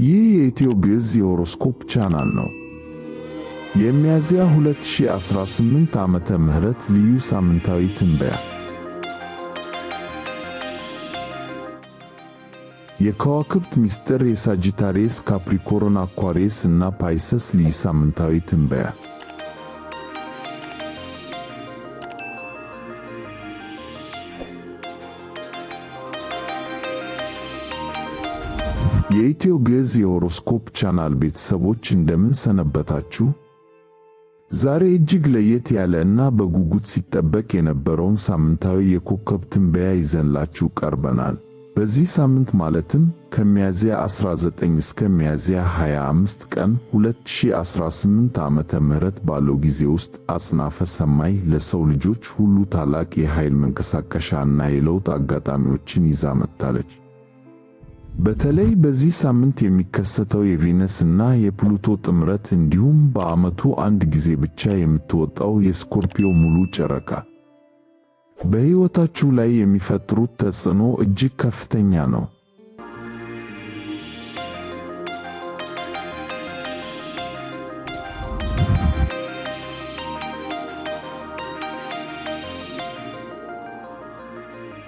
ይህ የኢትዮ ግዕዝ የሆሮስኮፕ ቻናል ነው። የሚያዝያ 2018 ዓመተ ምህረት ልዩ ሳምንታዊ ትንበያ። የከዋክብት ምስጢር፣ የሳጂታሪየስ፣ ካፕሪኮርን፣ አኳሪየስ እና ፓይሰስ ልዩ ሳምንታዊ ትንበያ። የኢትዮ ግዕዝ የሆሮስኮፕ ቻናል ቤተሰቦች እንደምን ሰነበታችሁ? ዛሬ እጅግ ለየት ያለ እና በጉጉት ሲጠበቅ የነበረውን ሳምንታዊ የኮከብ ትንበያ ይዘንላችሁ ቀርበናል። በዚህ ሳምንት ማለትም ከሚያዝያ 19 እስከ ሚያዝያ 25 ቀን 2018 ዓመተ ምህረት ባለው ጊዜ ውስጥ አጽናፈ ሰማይ ለሰው ልጆች ሁሉ ታላቅ የኃይል መንቀሳቀሻ እና የለውጥ አጋጣሚዎችን ይዛ መጥታለች። በተለይ በዚህ ሳምንት የሚከሰተው የቬነስ እና የፕሉቶ ጥምረት እንዲሁም በዓመቱ አንድ ጊዜ ብቻ የምትወጣው የስኮርፒዮ ሙሉ ጨረቃ በሕይወታችሁ ላይ የሚፈጥሩት ተጽዕኖ እጅግ ከፍተኛ ነው።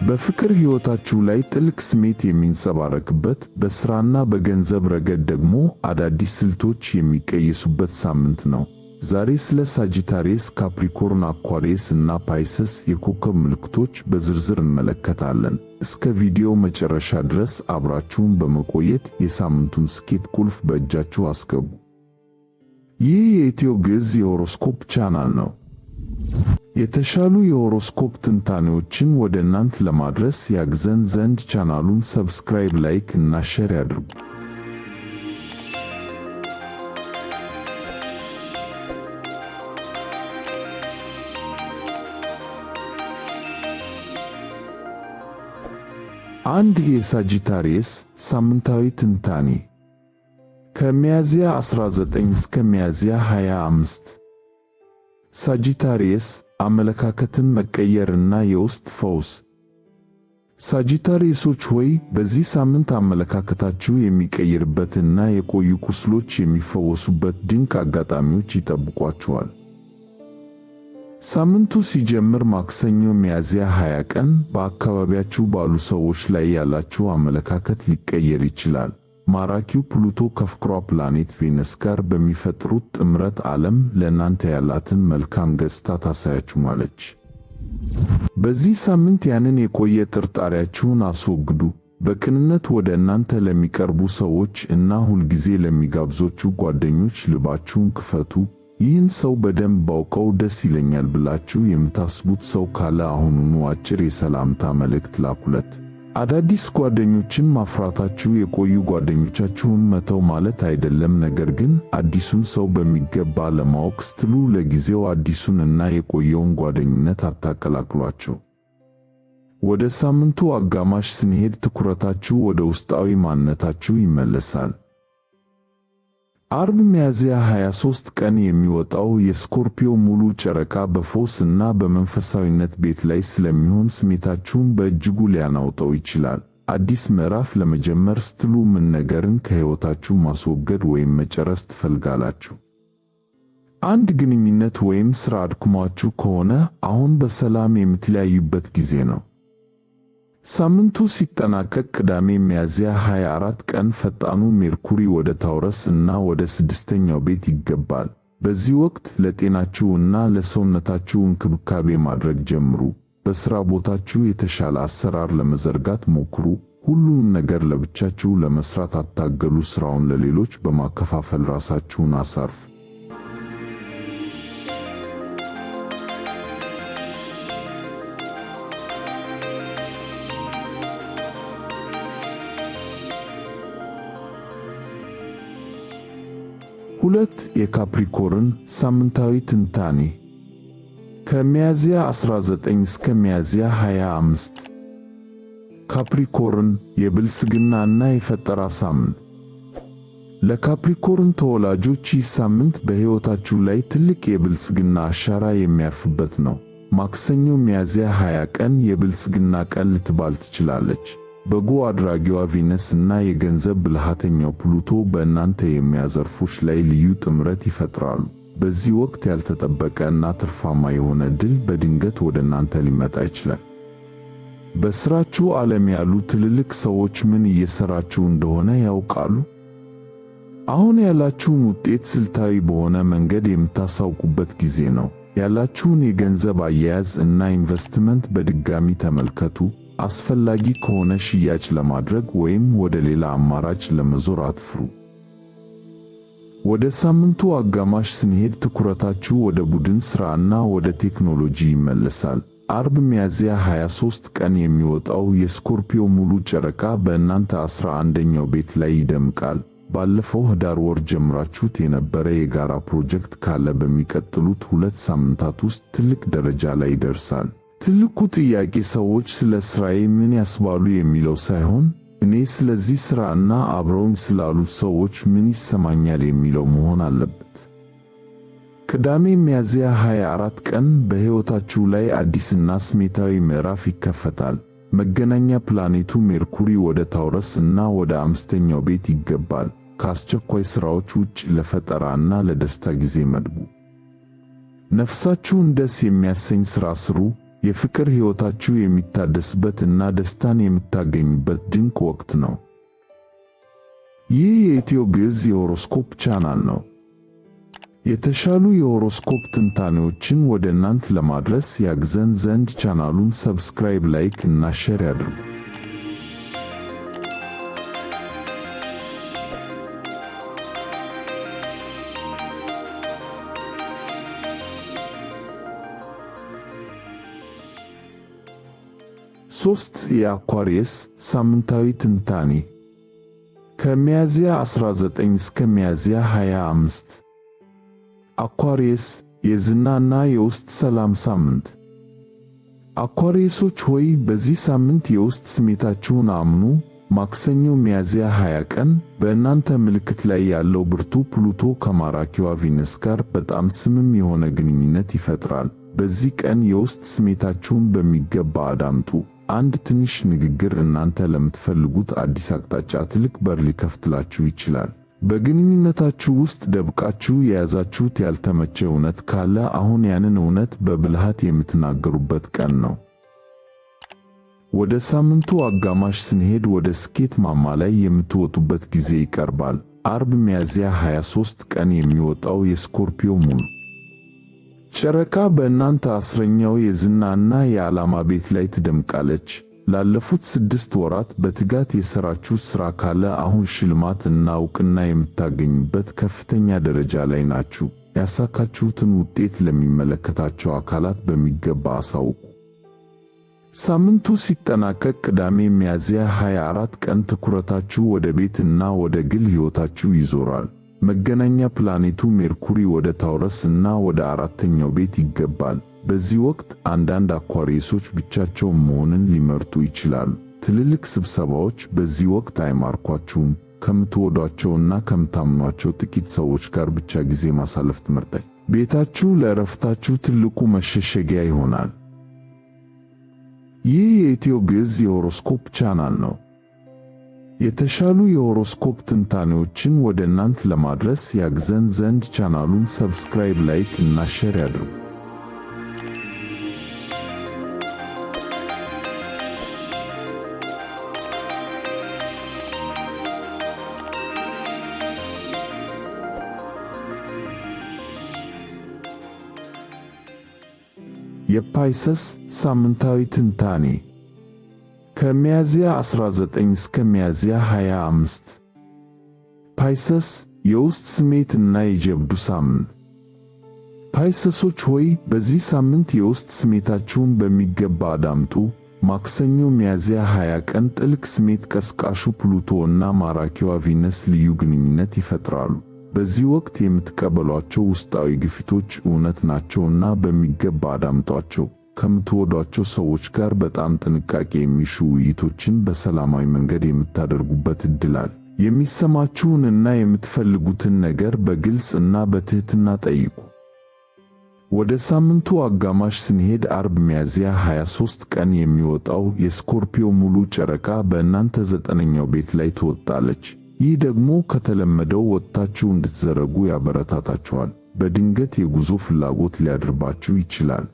በፍቅር ሕይወታችሁ ላይ ጥልቅ ስሜት የሚንጸባረቅበት፣ በሥራና በገንዘብ ረገድ ደግሞ አዳዲስ ስልቶች የሚቀየሱበት ሳምንት ነው። ዛሬ ስለ ሳጂታሪየስ፣ ካፕሪኮርን፣ አኳሪየስ እና ፓይሰስ የኮከብ ምልክቶች በዝርዝር እንመለከታለን። እስከ ቪዲዮ መጨረሻ ድረስ አብራችሁን በመቆየት የሳምንቱን ስኬት ቁልፍ በእጃችሁ አስገቡ። ይህ የኢትዮ ግዕዝ የሆሮስኮፕ ቻናል ነው። የተሻሉ የሆሮስኮፕ ትንታኔዎችን ወደ እናንተ ለማድረስ ያግዘን ዘንድ ቻናሉን ሰብስክራይብ፣ ላይክ እና ሼር ያድርጉ። አንድ የሳጂታሪየስ ሳምንታዊ ትንታኔ ከሚያዝያ 19 እስከ ሚያዝያ 25። ሳጂታሪየስ አመለካከትን መቀየርና የውስጥ ፈውስ። ሳጂታሪየሶች ሆይ በዚህ ሳምንት አመለካከታችሁ የሚቀየርበትና የቆዩ ቁስሎች የሚፈወሱበት ድንቅ አጋጣሚዎች ይጠብቋችኋል። ሳምንቱ ሲጀምር ማክሰኞ ሚያዝያ 20 ቀን በአካባቢያችሁ ባሉ ሰዎች ላይ ያላችሁ አመለካከት ሊቀየር ይችላል። ማራኪው ፕሉቶ ከፍቅሯ ፕላኔት ቬነስ ጋር በሚፈጥሩት ጥምረት ዓለም ለእናንተ ያላትን መልካም ገጽታ ታሳያችኋለች። በዚህ ሳምንት ያንን የቆየ ጥርጣሬያችሁን አስወግዱ። በቅንነት ወደ እናንተ ለሚቀርቡ ሰዎች እና ሁልጊዜ ለሚጋብዟችሁ ጓደኞች ልባችሁን ክፈቱ። ይህን ሰው በደንብ ባውቀው ደስ ይለኛል ብላችሁ የምታስቡት ሰው ካለ አሁኑኑ አጭር የሰላምታ መልእክት ላኩለት። አዳዲስ ጓደኞችን ማፍራታችሁ የቆዩ ጓደኞቻችሁን መተው ማለት አይደለም፣ ነገር ግን አዲሱን ሰው በሚገባ ለማወቅ ስትሉ ለጊዜው አዲሱን እና የቆየውን ጓደኝነት አታቀላቅሏቸው። ወደ ሳምንቱ አጋማሽ ስንሄድ ትኩረታችሁ ወደ ውስጣዊ ማንነታችሁ ይመለሳል። አርብ ሚያዝያ 23 ቀን የሚወጣው የስኮርፒዮ ሙሉ ጨረቃ በፈውስ እና በመንፈሳዊነት ቤት ላይ ስለሚሆን ስሜታችሁን በእጅጉ ሊያናውጠው ይችላል። አዲስ ምዕራፍ ለመጀመር ስትሉ ምን ነገርን ከሕይወታችሁ ማስወገድ ወይም መጨረስ ትፈልጋላችሁ? አንድ ግንኙነት ወይም ሥራ አድክሟችሁ ከሆነ አሁን በሰላም የምትለያዩበት ጊዜ ነው። ሳምንቱ ሲጠናቀቅ ቅዳሜ ሚያዝያ 24 ቀን ፈጣኑ ሜርኩሪ ወደ ታውረስ እና ወደ ስድስተኛው ቤት ይገባል። በዚህ ወቅት ለጤናችሁ እና ለሰውነታችሁ እንክብካቤ ማድረግ ጀምሩ። በሥራ ቦታችሁ የተሻለ አሰራር ለመዘርጋት ሞክሩ። ሁሉንም ነገር ለብቻችሁ ለመስራት አታገሉ። ሥራውን ለሌሎች በማከፋፈል ራሳችሁን አሳርፉ። ሁለት የካፕሪኮርን ሳምንታዊ ትንታኔ ከሚያዝያ 19 እስከ ሚያዝያ 25። ካፕሪኮርን የብልጽግና እና የፈጠራ ሳምንት። ለካፕሪኮርን ተወላጆች ይህ ሳምንት በሕይወታችሁ ላይ ትልቅ የብልጽግና አሻራ የሚያርፍበት ነው። ማክሰኞ ሚያዝያ 20 ቀን የብልጽግና ቀን ልትባል ትችላለች። በጎ አድራጊዋ ቪነስ እና የገንዘብ ብልሃተኛው ፕሉቶ በእናንተ የሚያዘርፉሽ ላይ ልዩ ጥምረት ይፈጥራሉ። በዚህ ወቅት ያልተጠበቀ እና ትርፋማ የሆነ ድል በድንገት ወደ እናንተ ሊመጣ ይችላል። በስራችሁ ዓለም ያሉ ትልልቅ ሰዎች ምን እየሰራችሁ እንደሆነ ያውቃሉ? አሁን ያላችሁን ውጤት ስልታዊ በሆነ መንገድ የምታሳውቁበት ጊዜ ነው። ያላችሁን የገንዘብ አያያዝ እና ኢንቨስትመንት በድጋሚ ተመልከቱ። አስፈላጊ ከሆነ ሽያጭ ለማድረግ ወይም ወደ ሌላ አማራጭ ለመዞር አትፍሩ። ወደ ሳምንቱ አጋማሽ ስንሄድ ትኩረታችሁ ወደ ቡድን ሥራና ወደ ቴክኖሎጂ ይመለሳል። አርብ ሚያዝያ 23 ቀን የሚወጣው የስኮርፒዮ ሙሉ ጨረቃ በእናንተ 11ኛው ቤት ላይ ይደምቃል። ባለፈው ህዳር ወር ጀምራችሁት የነበረ የጋራ ፕሮጀክት ካለ በሚቀጥሉት 2 ሳምንታት ውስጥ ትልቅ ደረጃ ላይ ይደርሳል። ትልቁ ጥያቄ ሰዎች ስለ ሥራዬ ምን ያስባሉ የሚለው ሳይሆን እኔ ስለዚህ ሥራ እና አብረውኝ ስላሉት ሰዎች ምን ይሰማኛል የሚለው መሆን አለበት። ቅዳሜ ሚያዝያ 24 ቀን በሕይወታችሁ ላይ አዲስና ስሜታዊ ምዕራፍ ይከፈታል። መገናኛ ፕላኔቱ ሜርኩሪ ወደ ታውረስ እና ወደ 5ኛው ቤት ይገባል። ከአስቸኳይ ሥራዎች ውጭ ለፈጠራ እና ለደስታ ጊዜ መድቡ። ነፍሳችሁን ደስ የሚያሰኝ ሥራ ስሩ። የፍቅር ሕይወታችሁ የሚታደስበት እና ደስታን የምታገኙበት ድንቅ ወቅት ነው። ይህ የኢትዮ ግዕዝ የሆሮስኮፕ ቻናል ነው። የተሻሉ የሆሮስኮፕ ትንታኔዎችን ወደ እናንተ ለማድረስ ያግዘን ዘንድ ቻናሉን ሰብስክራይብ፣ ላይክ እና ሼር ያድርጉ። ሶስት የአኳሪየስ ሳምንታዊ ትንታኔ ከሚያዝያ 19 እስከ ሚያዝያ 25። አኳሪየስ የዝናና የውስጥ ሰላም ሳምንት። አኳሪየሶች ሆይ በዚህ ሳምንት የውስጥ ስሜታችሁን አምኑ። ማክሰኞ ሚያዝያ 20 ቀን በእናንተ ምልክት ላይ ያለው ብርቱ ፕሉቶ ከማራኪዋ ቪነስ ጋር በጣም ስምም የሆነ ግንኙነት ይፈጥራል። በዚህ ቀን የውስጥ ስሜታችሁን በሚገባ አዳምጡ። አንድ ትንሽ ንግግር እናንተ ለምትፈልጉት አዲስ አቅጣጫ ትልቅ በር ሊከፍትላችሁ ይችላል። በግንኙነታችሁ ውስጥ ደብቃችሁ የያዛችሁት ያልተመቸ እውነት ካለ አሁን ያንን እውነት በብልሃት የምትናገሩበት ቀን ነው። ወደ ሳምንቱ አጋማሽ ስንሄድ ወደ ስኬት ማማ ላይ የምትወጡበት ጊዜ ይቀርባል። አርብ ሚያዝያ 23 ቀን የሚወጣው የስኮርፒዮ ሙሉ ጨረቃ በእናንተ 10ኛው የዝናና የዓላማ ቤት ላይ ትደምቃለች። ላለፉት 6 ወራት በትጋት የሰራችሁት ሥራ ካለ አሁን ሽልማት እና ዕውቅና የምታገኙበት ከፍተኛ ደረጃ ላይ ናችሁ። ያሳካችሁትን ውጤት ለሚመለከታቸው አካላት በሚገባ አሳውቁ። ሳምንቱ ሲጠናቀቅ ቅዳሜ ሚያዝያ 24 ቀን ትኩረታችሁ ወደ ቤት እና ወደ ግል ሕይወታችሁ ይዞራል። መገናኛ ፕላኔቱ ሜርኩሪ ወደ ታውረስ እና ወደ 4ኛው ቤት ይገባል። በዚህ ወቅት አንዳንድ አኳሪየሶች ብቻቸውን መሆንን ሊመርጡ ይችላሉ። ትልልቅ ስብሰባዎች በዚህ ወቅት አይማርኳችሁም። ከምትወዷቸውና ከምታምኗቸው ጥቂት ሰዎች ጋር ብቻ ጊዜ ማሳለፍ ትመርጣል። ቤታችሁ ለዕረፍታችሁ ትልቁ መሸሸጊያ ይሆናል። ይህ የኢትዮ ግዕዝ የሆሮስኮፕ ቻናል ነው። የተሻሉ የሆሮስኮፕ ትንታኔዎችን ወደ እናንተ ለማድረስ ያግዘን ዘንድ ቻናሉን ሰብስክራይብ፣ ላይክ እና ሼር ያድርጉ። የፓይሰስ ሳምንታዊ ትንታኔ ከሚያዝያ 19 እስከ ሚያዝያ 25። ፓይሰስ የውስጥ ስሜት እና የጀብዱ ሳምንት። ፓይሰሶች ሆይ በዚህ ሳምንት የውስጥ ስሜታችሁን በሚገባ አዳምጡ። ማክሰኞ ሚያዝያ 20 ቀን ጥልቅ ስሜት ቀስቃሹ ፕሉቶ እና ማራኪዋ ቪነስ ልዩ ግንኙነት ይፈጥራሉ። በዚህ ወቅት የምትቀበሏቸው ውስጣዊ ግፊቶች እውነት ናቸውና በሚገባ አዳምጧቸው። ከምትወዷቸው ሰዎች ጋር በጣም ጥንቃቄ የሚሹ ውይይቶችን በሰላማዊ መንገድ የምታደርጉበት ዕድል አለ። የሚሰማችሁንና የምትፈልጉትን ነገር በግልጽ እና በትህትና ጠይቁ። ወደ ሳምንቱ አጋማሽ ስንሄድ አርብ ሚያዝያ 23 ቀን የሚወጣው የስኮርፒዮ ሙሉ ጨረቃ በእናንተ 9ኛው ቤት ላይ ትወጣለች። ይህ ደግሞ ከተለመደው ወጥታችሁ እንድትዘረጉ ያበረታታችኋል። በድንገት የጉዞ ፍላጎት ሊያድርባችሁ ይችላል።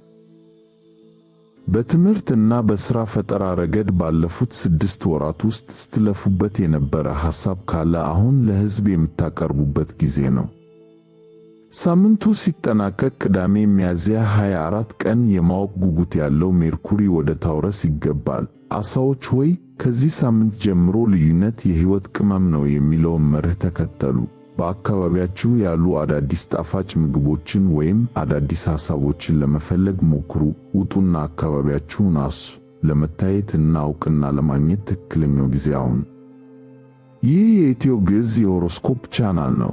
በትምህርት እና በሥራ ፈጠራ ረገድ ባለፉት 6 ወራት ውስጥ ስትለፉበት የነበረ ሐሳብ ካለ አሁን ለሕዝብ የምታቀርቡበት ጊዜ ነው። ሳምንቱ ሲጠናቀቅ ቅዳሜ ሚያዝያ 24 ቀን የማወቅ ጉጉት ያለው ሜርኩሪ ወደ ታውረስ ይገባል። ዓሣዎች ሆይ ከዚህ ሳምንት ጀምሮ ልዩነት የሕይወት ቅመም ነው የሚለውን መርህ ተከተሉ። በአካባቢያችሁ ያሉ አዳዲስ ጣፋጭ ምግቦችን ወይም አዳዲስ ሐሳቦችን ለመፈለግ ሞክሩ። ውጡና አካባቢያችሁን አሱ። ለመታየት እና እውቅና ለማግኘት ትክክለኛው ጊዜ አሁን። ይህ የኢትዮ ግዕዝ የሆሮስኮፕ ቻናል ነው።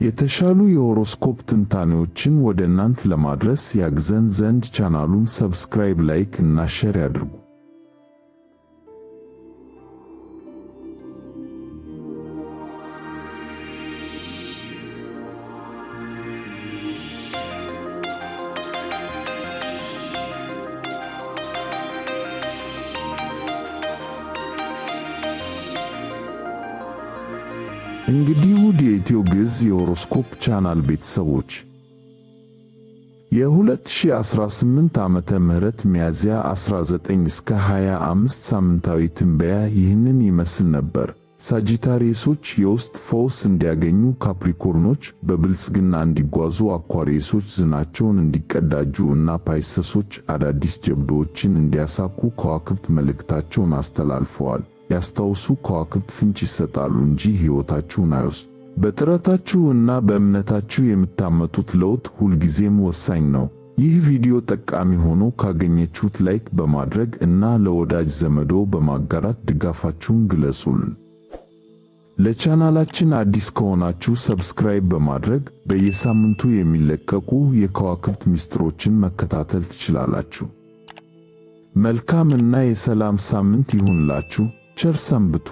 የተሻሉ የሆሮስኮፕ ትንታኔዎችን ወደ እናንተ ለማድረስ ያግዘን ዘንድ ቻናሉን ሰብስክራይብ፣ ላይክ እና ሼር ያድርጉ። እንግዲህ ውድ የኢትዮ ግዕዝ የሆሮስኮፕ ቻናል ቤተሰቦች የ2018 ዓመተ ምህረት ሚያዝያ 19 እስከ 25 ሳምንታዊ ትንበያ ይህንን ይመስል ነበር። ሳጂታሪየሶች የውስጥ ፈውስ እንዲያገኙ፣ ካፕሪኮርኖች በብልጽግና እንዲጓዙ፣ አኳሪየሶች ዝናቸውን እንዲቀዳጁ እና ፓይሰሶች አዳዲስ ጀብዶዎችን እንዲያሳኩ ከዋክብት መልእክታቸውን አስተላልፈዋል። ያስታውሱ፣ ከዋክብት ፍንጭ ይሰጣሉ እንጂ ሕይወታችሁን አይወስዱም። በጥረታችሁ እና በእምነታችሁ የምታመጡት ለውጥ ሁልጊዜም ወሳኝ ነው። ይህ ቪዲዮ ጠቃሚ ሆኖ ካገኘችሁት ላይክ በማድረግ እና ለወዳጅ ዘመዶ በማጋራት ድጋፋችሁን ግለጹልን። ለቻናላችን አዲስ ከሆናችሁ ሰብስክራይብ በማድረግ በየሳምንቱ የሚለቀቁ የከዋክብት ምስጢሮችን መከታተል ትችላላችሁ። መልካም እና የሰላም ሳምንት ይሁንላችሁ። ቸር ሰንብቱ።